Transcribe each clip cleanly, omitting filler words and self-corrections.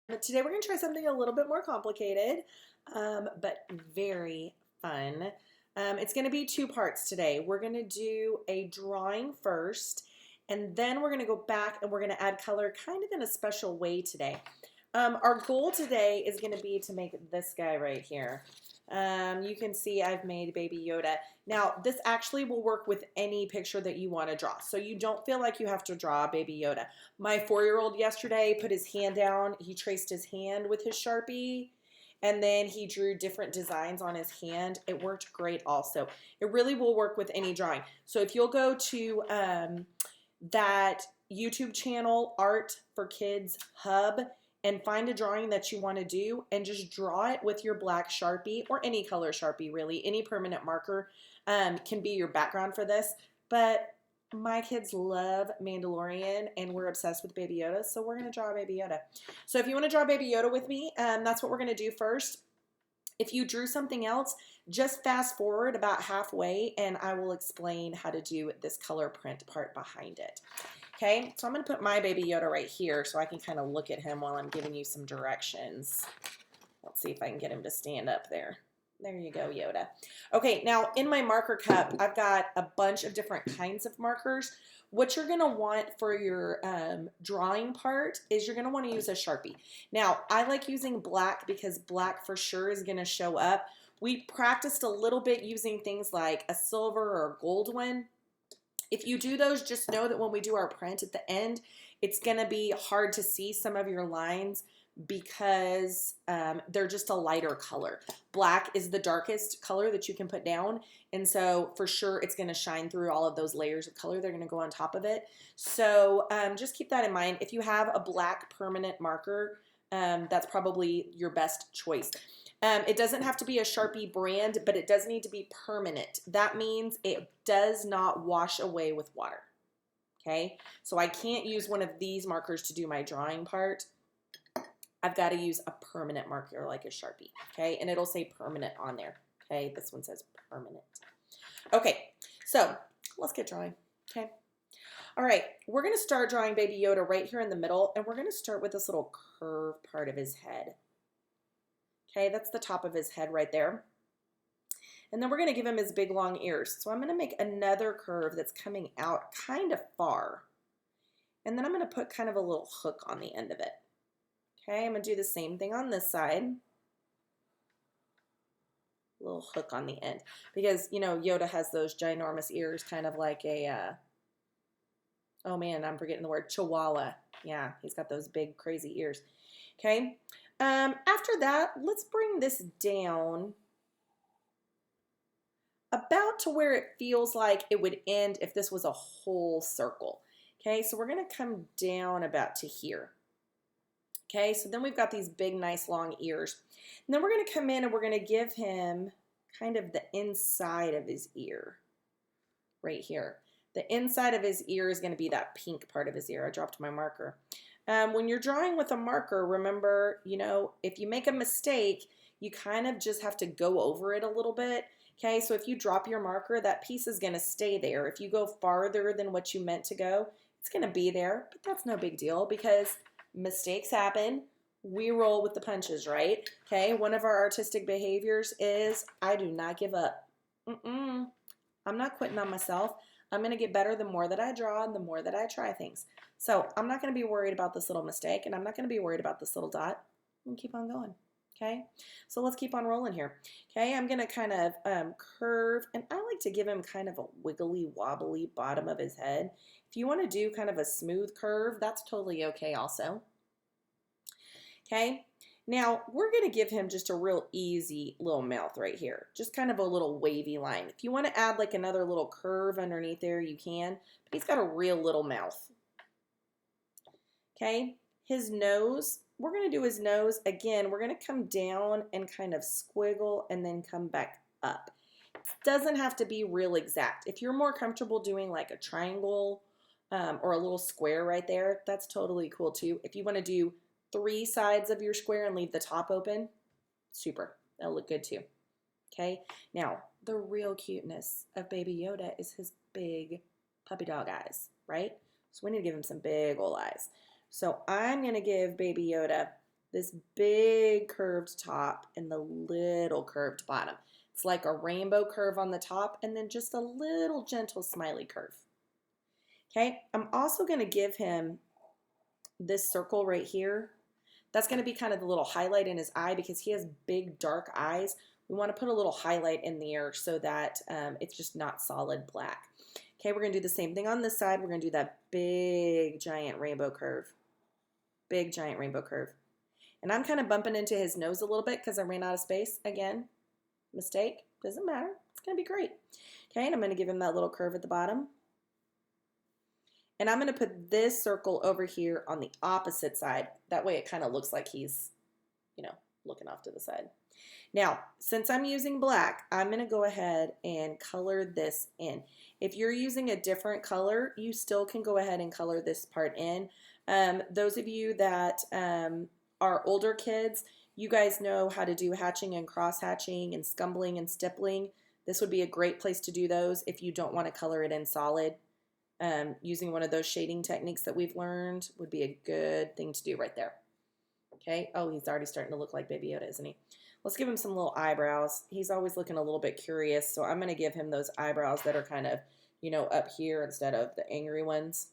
But today we're going to try something a little bit more complicated, but very fun. It's going to be two parts today. We're going to do a drawing first, and then we're going to go back and we're going to add color kind of in a special way today. Our goal today is going to be to make this guy right here. You can see I've made Baby Yoda. Now, this actually will work with any picture that you want to draw, so you don't feel like you have to draw Baby Yoda. My 4-year-old yesterday put his hand down. He traced his hand with his Sharpie, and then he drew different designs on his hand. It worked great also. It really will work with any drawing. So if you'll go to that YouTube channel, Art for Kids Hub, and find a drawing that you want to do and just draw it with your black Sharpie or any color Sharpie, really. Any permanent marker can be your background for this. But my kids love Mandalorian and we're obsessed with Baby Yoda, so we're going to draw Baby Yoda. So if you want to draw Baby Yoda with me, that's what we're going to do first. If you drew something else, just fast forward about halfway and I will explain how to do this color print part behind it. Okay, so I'm going to put my Baby Yoda right here so I can kind of look at him while I'm giving you some directions. Let's see if I can get him to stand up there. There you go, Yoda. Okay, now in my marker cup, I've got a bunch of different kinds of markers. What you're going to want for your drawing part is you're going to want to use a Sharpie. Now, I like using black because black for sure is going to show up. We practiced a little bit using things like a silver or a gold one. If you do those, just know that when we do our print at the end, it's going to be hard to see some of your lines because they're just a lighter color. Black is the darkest color that you can put down, and so for sure it's going to shine through all of those layers of color. They're going to go on top of it. So just keep that in mind. If you have a black permanent marker, that's probably your best choice. It doesn't have to be a Sharpie brand, but it does need to be permanent. That means it does not wash away with water. Okay, so I can't use one of these markers to do my drawing part. I've got to use a permanent marker like a Sharpie. Okay, and it'll say permanent on there. Okay, this one says permanent. Okay, so let's get drawing. Okay. All right, we're going to start drawing Baby Yoda right here in the middle, and we're going to start with this little curved part of his head. Okay, that's the top of his head right there. And then we're going to give him his big long ears. So I'm going to make another curve that's coming out kind of far. And then I'm going to put kind of a little hook on the end of it. Okay, I'm going to do the same thing on this side. A little hook on the end. Because, you know, Yoda has those ginormous ears, kind of like a, oh man, I'm forgetting the word, Chihuahua. Yeah, he's got those big crazy ears. Okay. After that, let's bring this down about to where it feels like it would end if this was a whole circle. Okay, so we're going to come down about to here. Okay, so then we've got these big, nice, long ears. And then we're going to come in and we're going to give him kind of the inside of his ear right here. The inside of his ear is going to be that pink part of his ear. I dropped my marker. When you're drawing with a marker, remember, you know, if you make a mistake, you kind of just have to go over it a little bit. Okay, so if you drop your marker, that piece is going to stay there. If you go farther than what you meant to go, it's going to be there, but that's no big deal because mistakes happen. We roll with the punches, right? Okay, one of our artistic behaviors is I do not give up. I'm not quitting on myself. I'm going to get better the more that I draw and the more that I try things. So I'm not going to be worried about this little mistake, and I'm not going to be worried about this little dot. I'm going to keep on going. Okay, so let's keep on rolling here. Okay, I'm going to kind of curve, and I like to give him kind of a wiggly, wobbly bottom of his head. If you want to do kind of a smooth curve, that's totally okay also. Okay, now we're going to give him just a real easy little mouth right here, just kind of a little wavy line. If you want to add like another little curve underneath there, you can, but he's got a real little mouth. Okay, his nose, we're going to do his nose. Again, we're going to come down and kind of squiggle and then come back up. It doesn't have to be real exact. If you're more comfortable doing like a triangle or a little square right there, that's totally cool too. If you want to do 3 sides of your square and leave the top open, super. That'll look good too. Okay, now the real cuteness of Baby Yoda is his big puppy dog eyes, right? So we need to give him some big old eyes. So I'm going to give Baby Yoda this big curved top and the little curved bottom. It's like a rainbow curve on the top and then just a little gentle smiley curve. Okay, I'm also going to give him this circle right here. That's going to be kind of the little highlight in his eye because he has big dark eyes. We want to put a little highlight in there so that it's just not solid black. Okay, we're going to do the same thing on this side. We're going to do that big giant rainbow curve. Big giant rainbow curve. And I'm kind of bumping into his nose a little bit because I ran out of space. Again, mistake. Doesn't matter. It's going to be great. Okay, and I'm going to give him that little curve at the bottom. And I'm going to put this circle over here on the opposite side. That way it kind of looks like he's, you know, looking off to the side. Now, since I'm using black, I'm going to go ahead and color this in. If you're using a different color, you still can go ahead and color this part in. Those of you that are older kids, you guys know how to do hatching and cross hatching and scumbling and stippling. This would be a great place to do those if you don't want to color it in solid. Using one of those shading techniques that we've learned would be a good thing to do right there. Okay, oh, he's already starting to look like Baby Yoda, isn't he? Let's give him some little eyebrows. He's always looking a little bit curious, so I'm going to give him those eyebrows that are kind of, you know, up here instead of the angry ones.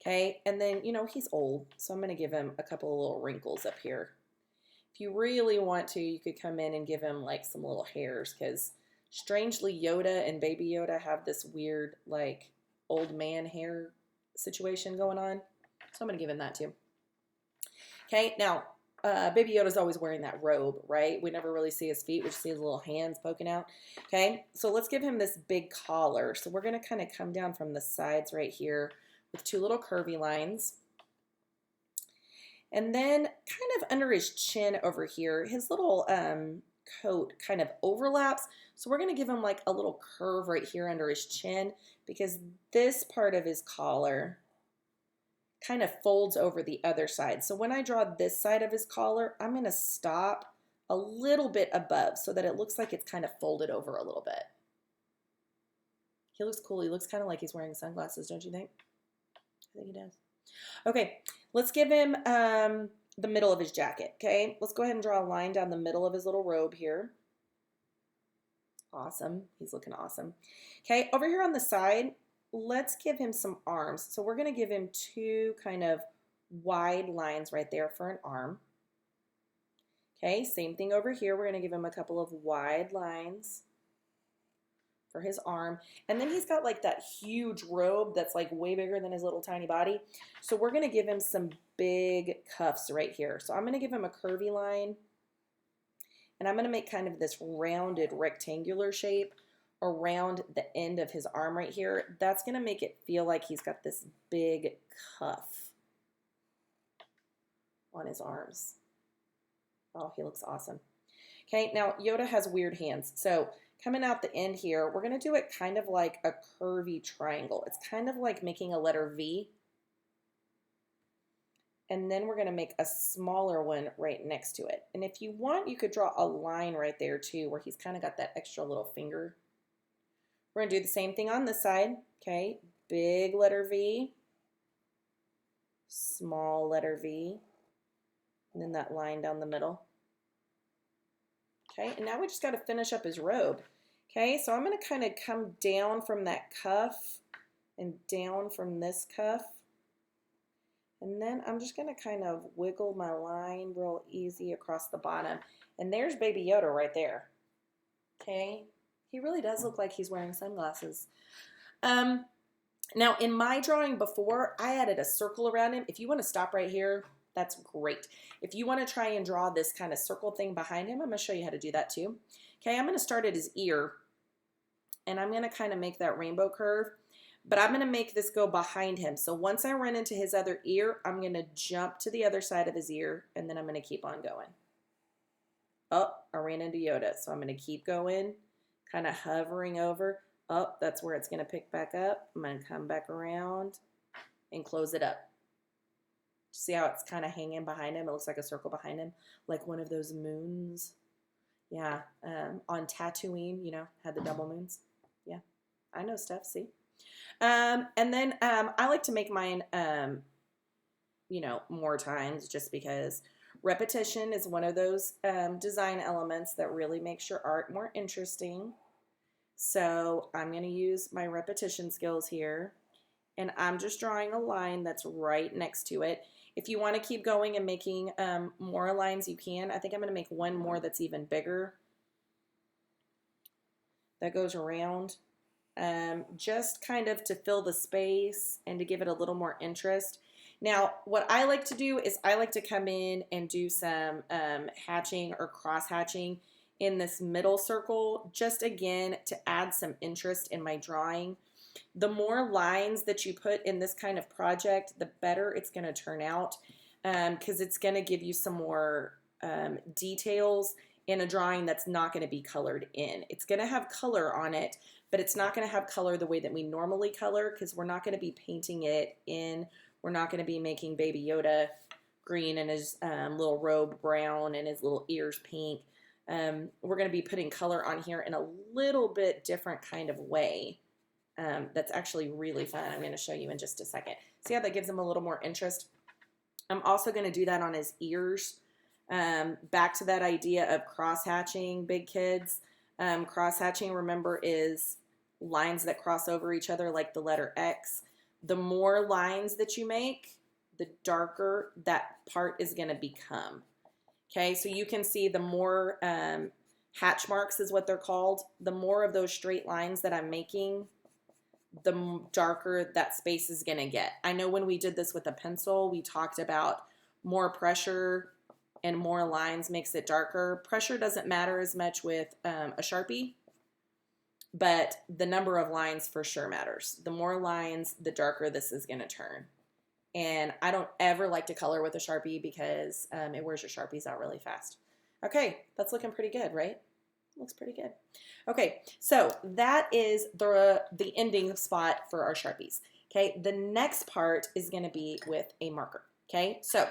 Okay, and then, you know, he's old, so I'm going to give him a couple of little wrinkles up here. If you really want to, you could come in and give him like some little hairs, because strangely Yoda and Baby Yoda have this weird like old man hair situation going on. So I'm going to give him that too. Okay, now Baby Yoda's always wearing that robe, right? We never really see his feet. We just see his little hands poking out. Okay, so let's give him this big collar. So we're going to kind of come down from the sides right here with two little curvy lines. And then kind of under his chin over here, his little coat kind of overlaps. So we're going to give him like a little curve right here under his chin because this part of his collar kind of folds over the other side. So when I draw this side of his collar, I'm going to stop a little bit above so that it looks like it's kind of folded over a little bit. He looks cool. He looks kind of like he's wearing sunglasses, don't you think? I think he does. Okay, let's give him the middle of his jacket, okay? Let's go ahead and draw a line down the middle of his little robe here. Awesome. He's looking awesome. Okay, over here on the side, let's give him some arms. So we're going to give him two kind of wide lines right there for an arm. Okay, same thing over here. We're going to give him a couple of wide lines for his arm. And then he's got like that huge robe that's like way bigger than his little tiny body. So we're going to give him some big cuffs right here. So I'm going to give him a curvy line. And I'm going to make kind of this rounded rectangular shape around the end of his arm right here. That's going to make it feel like he's got this big cuff on his arms. Oh, he looks awesome. Okay, now Yoda has weird hands. So coming out the end here, we're going to do it kind of like a curvy triangle. It's kind of like making a letter V. And then we're going to make a smaller one right next to it. And if you want, you could draw a line right there too, where he's kind of got that extra little finger. We're going to do the same thing on this side. Okay, big letter V, small letter V, and then that line down the middle. Okay, and now we just got to finish up his robe. Okay, so I'm going to kind of come down from that cuff and down from this cuff. And then I'm just going to kind of wiggle my line real easy across the bottom. And there's Baby Yoda right there. Okay, he really does look like he's wearing sunglasses. Now, in my drawing before, I added a circle around him. If you want to stop right here, that's great. If you want to try and draw this kind of circle thing behind him, I'm going to show you how to do that too. Okay, I'm going to start at his ear. And I'm going to kind of make that rainbow curve. But I'm going to make this go behind him. So once I run into his other ear, I'm going to jump to the other side of his ear, and then I'm going to keep on going. Oh, I ran into Yoda. So I'm going to keep going, kind of hovering over. Oh, that's where it's going to pick back up. I'm going to come back around and close it up. See how it's kind of hanging behind him? It looks like a circle behind him, like one of those moons. Yeah, on Tatooine, you know, had the double moons. Yeah, I know stuff, see? And then I like to make mine you know, more times, just because repetition is one of those design elements that really makes your art more interesting. So I'm going to use my repetition skills here, and I'm just drawing a line that's right next to it. If you want to keep going and making more lines, you can. I think I'm going to make one more that's even bigger that goes around, just kind of to fill the space and to give it a little more interest. Now, what I like to do is I like to come in and do some hatching or cross hatching in this middle circle, just again to add some interest in my drawing. The more lines that you put in this kind of project, the better it's going to turn out, because it's going to give you some more details in a drawing that's not going to be colored in. It's going to have color on it, but it's not going to have color the way that we normally color, because we're not going to be painting it in. We're not going to be making Baby Yoda green and his little robe brown and his little ears pink. We're going to be putting color on here in a little bit different kind of way. That's actually really fun. I'm going to show you in just a second. See how that gives him a little more interest? I'm also going to do that on his ears. Back to that idea of cross-hatching, big kids. Cross-hatching, remember, is lines that cross over each other like the letter X. The more lines that you make, the darker that part is going to become. Okay, so you can see the more hatch marks is what they're called. The more of those straight lines that I'm making, the darker that space is going to get. I know when we did this with a pencil, we talked about more pressure and more lines makes it darker. Pressure doesn't matter as much with a Sharpie, but the number of lines for sure matters. The more lines, the darker this is going to turn. And I don't ever like to color with a Sharpie because it wears your Sharpies out really fast. Okay, that's looking pretty good, right? Looks pretty good. Okay, so that is the ending spot for our Sharpies. Okay, the next part is going to be with a marker. Okay, so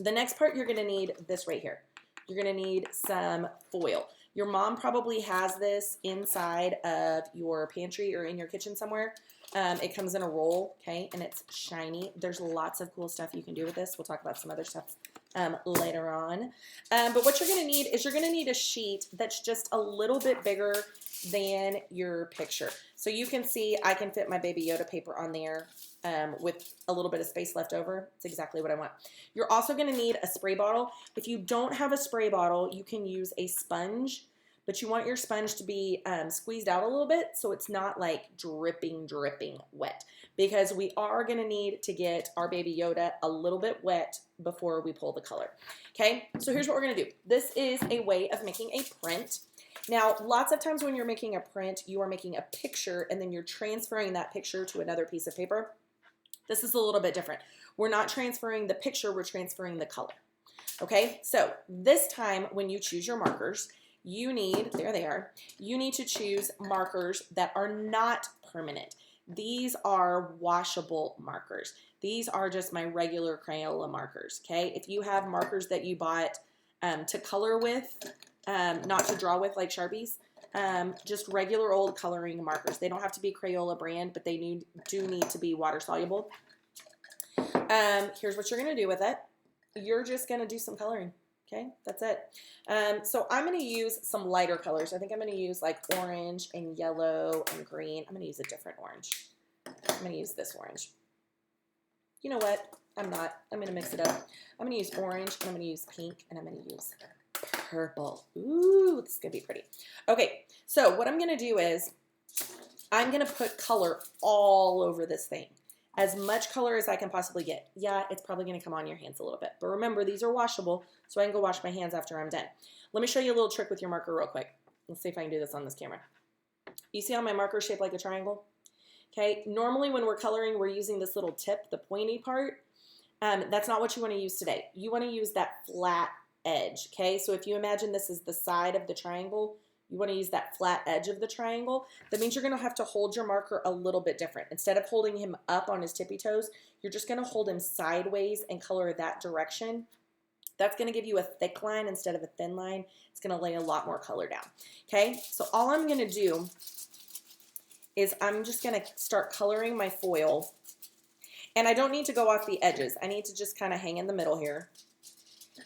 the next part you're going to need this right here. You're going to need some foil. Your mom probably has this inside of your pantry or in your kitchen somewhere. It comes in a roll, okay, and it's shiny. There's lots of cool stuff you can do with this. We'll talk about some other stuff later on. But what you're going to need is you're going to need a sheet that's just a little bit bigger than your picture. So you can see I can fit my Baby Yoda paper on there with a little bit of space left over. It's exactly what I want. You're also going to need a spray bottle. If you don't have a spray bottle, you can use a sponge, but you want your sponge to be squeezed out a little bit so it's not like dripping wet, because we are going to need to get our Baby Yoda a little bit wet before we pull the color. Okay, so here's what we're going to do. This is a way of making a print. Now, lots of times when you're making a print, you are making a picture and then you're transferring that picture to another piece of paper. This is a little bit different. We're not transferring the picture, we're transferring the color. Okay, so this time when you choose your markers, you need, there they are, you need to choose markers that are not permanent. These are washable markers. These are just my regular Crayola markers, okay? If you have markers that you bought to color with, not to draw with like Sharpies, just regular old coloring markers. They don't have to be Crayola brand, but they do need to be water soluble. Here's what you're going to do with it. You're just going to do some coloring. Okay, that's it. So I'm going to use some lighter colors. I think I'm going to use like orange and yellow and green. I'm going to use a different orange. I'm going to use this orange. You know what? I'm not. I'm going to mix it up. I'm going to use orange, and I'm going to use pink, and I'm going to use purple. Ooh, this is going to be pretty. Okay, so what I'm going to do is I'm going to put color all over this thing. As much color as I can possibly get. Yeah, it's probably going to come on your hands a little bit. But remember, these are washable, so I can go wash my hands after I'm done. Let me show you a little trick with your marker real quick. Let's see if I can do this on this camera. You see how my marker is shaped like a triangle? Okay, normally when we're coloring, we're using this little tip, the pointy part. That's not what you want to use today. You want to use that flat edge, okay? So if you imagine this is the side of the triangle, you want to use that flat edge of the triangle. That means you're going to have to hold your marker a little bit different. Instead of holding him up on his tippy toes, you're just going to hold him sideways and color that direction. That's going to give you a thick line instead of a thin line. It's going to lay a lot more color down. Okay, so all I'm going to do is I'm just going to start coloring my foil. And I don't need to go off the edges. I need to just kind of hang in the middle here.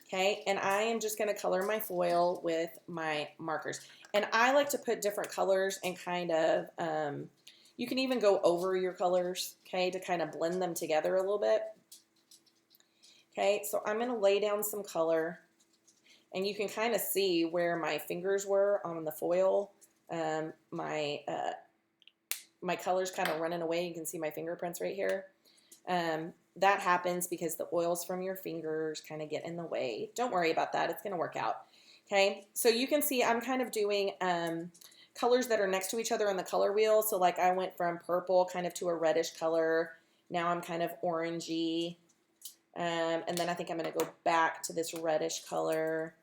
Okay, and I am just going to color my foil with my markers. And I like to put different colors and kind of, you can even go over your colors, okay, to kind of blend them together a little bit. Okay, so I'm going to lay down some color, and you can kind of see where my fingers were on the foil. My color's kind of running away. You can see my fingerprints right here. That happens because the oils from your fingers kind of get in the way. Don't worry about that. It's going to work out. Okay, so you can see I'm kind of doing colors that are next to each other on the color wheel. So like I went from purple kind of to a reddish color. Now I'm kind of orangey. And then I think I'm going to go back to this reddish color.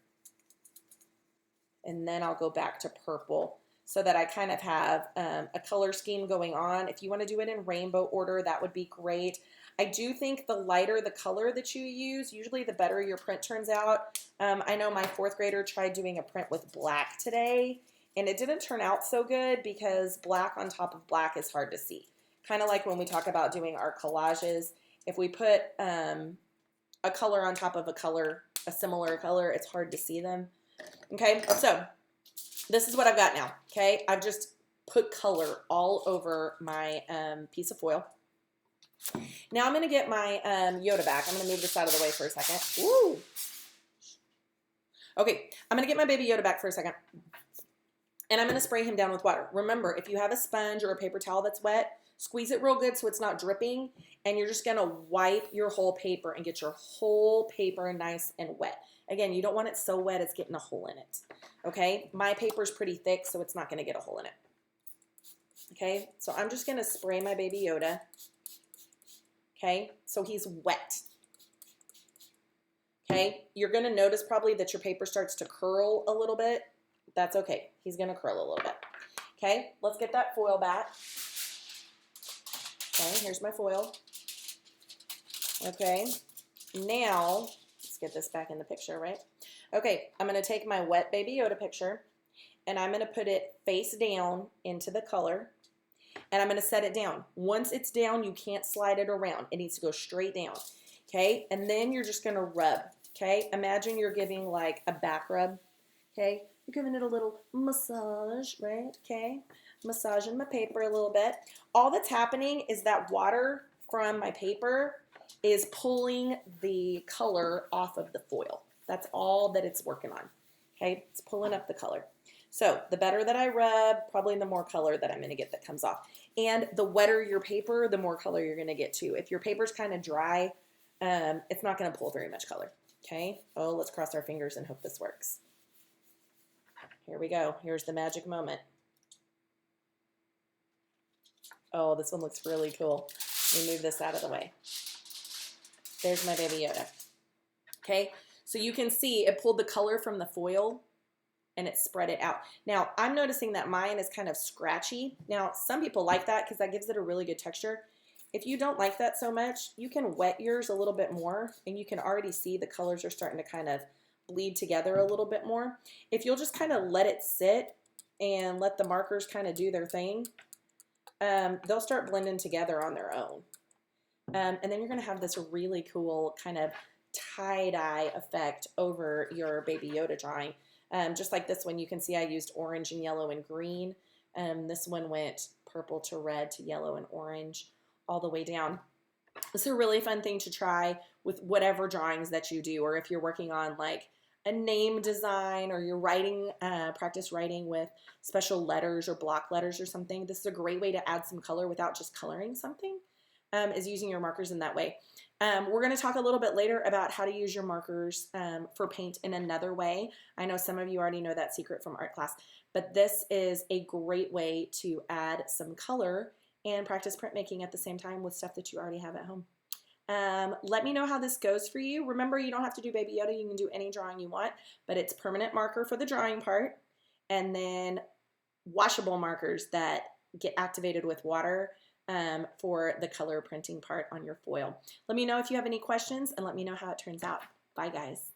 And then I'll go back to purple so that I kind of have a color scheme going on. If you want to do it in rainbow order, that would be great. I do think the lighter the color that you use, usually the better your print turns out. I know my 4th grader tried doing a print with black today, and it didn't turn out so good because black on top of black is hard to see. Kind of like when we talk about doing our collages. If we put a color on top of a color, a similar color, it's hard to see them. Okay, so this is what I've got now. Okay, I've just put color all over my piece of foil. Now I'm going to get my Yoda back. I'm going to move this out of the way for a second. Woo! Okay, I'm going to get my baby Yoda back for a second. And I'm going to spray him down with water. Remember, if you have a sponge or a paper towel that's wet, squeeze it real good so it's not dripping. And you're just going to wipe your whole paper and get your whole paper nice and wet. Again, you don't want it so wet it's getting a hole in it. Okay, my paper's pretty thick, so it's not going to get a hole in it. Okay, so I'm just going to spray my baby Yoda. Okay, so he's wet. Okay, you're going to notice probably that your paper starts to curl a little bit. That's okay. He's going to curl a little bit. Okay, let's get that foil back. Okay, here's my foil. Okay, now, let's get this back in the picture, right? Okay, I'm going to take my wet Baby Yoda picture, and I'm going to put it face down into the color. And I'm going to set it down. Once it's down, you can't slide it around. It needs to go straight down. Okay? And then you're just going to rub. Okay? Imagine you're giving like a back rub. Okay? You're giving it a little massage, right? Okay? Massaging my paper a little bit. All that's happening is that water from my paper is pulling the color off of the foil. That's all that it's working on. Okay? It's pulling up the color. So the better that I rub, probably the more color that I'm going to get that comes off. And the wetter your paper, the more color you're going to get too. If your paper's kind of dry, it's not going to pull very much color. Okay? Oh, let's cross our fingers and hope this works. Here we go. Here's the magic moment. Oh, this one looks really cool. Let me move this out of the way. There's my Baby Yoda. Okay? So you can see it pulled the color from the foil and it spread it out. Now, I'm noticing that mine is kind of scratchy. Now, some people like that because that gives it a really good texture. If you don't like that so much, you can wet yours a little bit more, and you can already see the colors are starting to kind of bleed together a little bit more. If you'll just kind of let it sit and let the markers kind of do their thing, they'll start blending together on their own. And then you're going to have this really cool kind of tie-dye effect over your Baby Yoda drawing. Just like this one, you can see I used orange and yellow and green. This one went purple to red to yellow and orange all the way down. It's a really fun thing to try with whatever drawings that you do, or if you're working on like a name design, or you're writing, practice writing with special letters or block letters or something. This is a great way to add some color without just coloring something, is using your markers in that way. We're going to talk a little bit later about how to use your markers for paint in another way. I know some of you already know that secret from art class, but this is a great way to add some color and practice printmaking at the same time with stuff that you already have at home. Let me know how this goes for you. Remember, you don't have to do Baby Yoda. You can do any drawing you want, but it's permanent marker for the drawing part, and then washable markers that get activated with water for the color printing part on your foil. Let me know if you have any questions, and let me know how it turns out. Bye, guys.